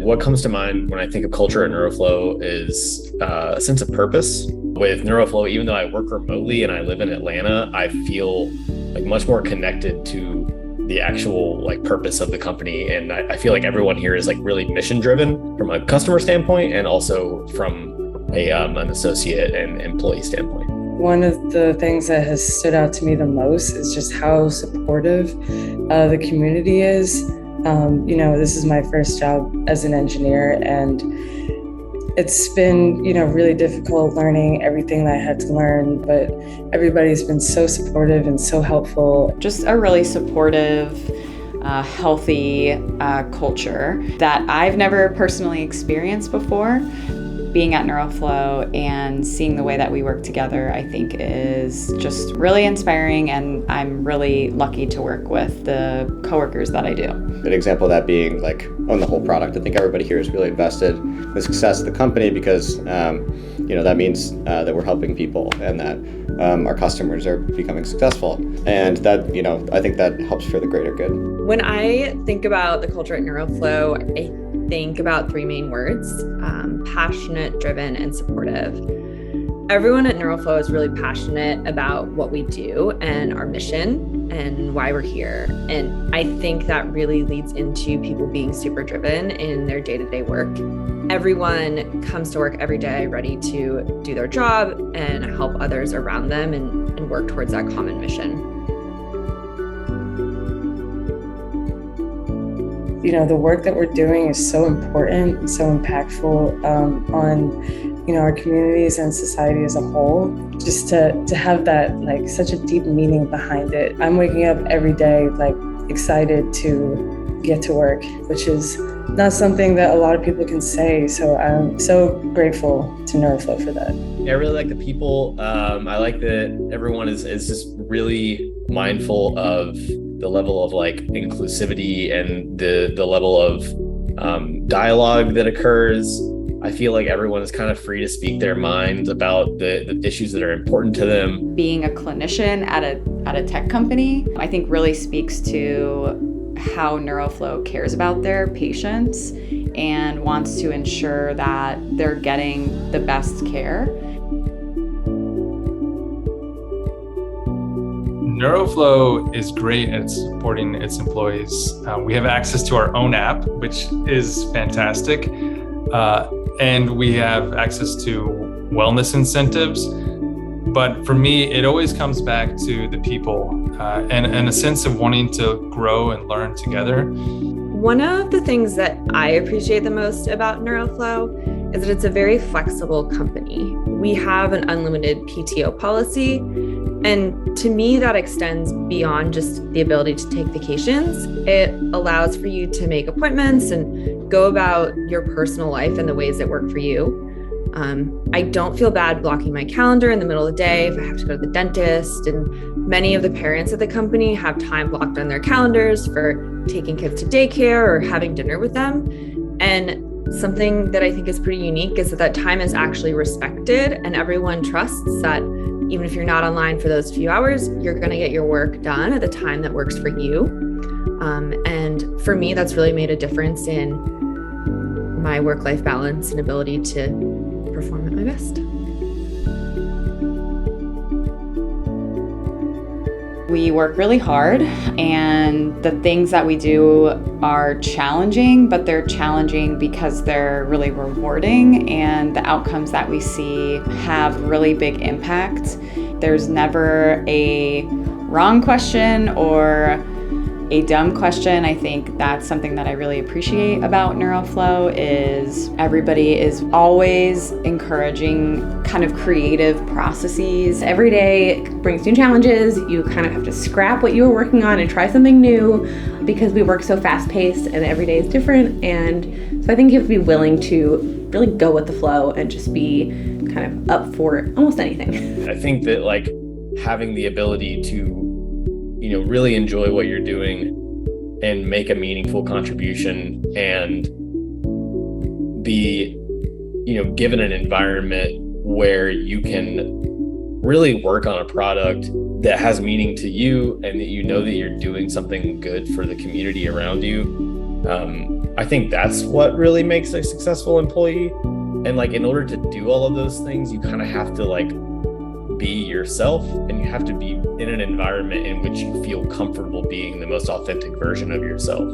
What comes to mind when I think of culture at NeuroFlow is a sense of purpose. With NeuroFlow, even though I work remotely and I live in Atlanta, I feel like much more connected to the actual like purpose of the company. And I feel like everyone here is like really mission driven from a customer standpoint and also from an associate and employee standpoint. One of the things that has stood out to me the most is just how supportive the community is. This is my first job as an engineer, and it's been, really difficult learning everything that I had to learn, but everybody's been so supportive and so helpful. Just a really supportive, healthy culture that I've never personally experienced before. Being at NeuroFlow and seeing the way that we work together, I think is just really inspiring, and I'm really lucky to work with the coworkers that I do. An example of that being like on the whole product. I think everybody here is really invested in the success of the company because that means that we're helping people and that our customers are becoming successful, and that I think that helps for the greater good. When I think about the culture at NeuroFlow, I think about three main words: passionate, driven, and supportive. Everyone at NeuroFlow is really passionate about what we do and our mission and why we're here. And I think that really leads into people being super driven in their day-to-day work. Everyone comes to work every day ready to do their job and help others around them and work towards that common mission. The work that we're doing is so important and so impactful on our communities and society as a whole. Just to have that like such a deep meaning behind it. I'm waking up every day like excited to get to work, which is not something that a lot of people can say. So I'm so grateful to NeuroFlow for that. Yeah, I really like the people. I like that everyone is just really mindful of the level of like inclusivity and the level of dialogue that occurs. I feel like everyone is kind of free to speak their minds about the issues that are important to them. Being a clinician at a tech company, I think really speaks to how NeuroFlow cares about their patients and wants to ensure that they're getting the best care. NeuroFlow is great at supporting its employees. We have access to our own app, which is fantastic. And we have access to wellness incentives. But for me, it always comes back to the people and a sense of wanting to grow and learn together. One of the things that I appreciate the most about NeuroFlow is that it's a very flexible company. We have an unlimited PTO policy, and to me, that extends beyond just the ability to take vacations. It allows for you to make appointments and go about your personal life in the ways that work for you. I don't feel bad blocking my calendar in the middle of the day if I have to go to the dentist, and many of the parents at the company have time blocked on their calendars for taking kids to daycare or having dinner with them. And something that I think is pretty unique is that time is actually respected, and everyone trusts that even if you're not online for those few hours, you're going to get your work done at the time that works for you. And for me, that's really made a difference in my work-life balance and ability to perform at my best. We work really hard, and the things that we do are challenging, but they're challenging because they're really rewarding, and the outcomes that we see have really big impact. There's never a wrong question or a dumb question. I think that's something that I really appreciate about NeuroFlow is everybody is always encouraging kind of creative processes. Every day brings new challenges. You kind of have to scrap what you were working on and try something new because we work so fast-paced and every day is different. And so I think you have to be willing to really go with the flow and just be kind of up for almost anything. I think that like having the ability to really enjoy what you're doing and make a meaningful contribution and be, given an environment where you can really work on a product that has meaning to you and that that you're doing something good for the community around you I think that's what really makes a successful employee. And like, in order to do all of those things, you kind of have to like be yourself, and you have to be in an environment in which you feel comfortable being the most authentic version of yourself.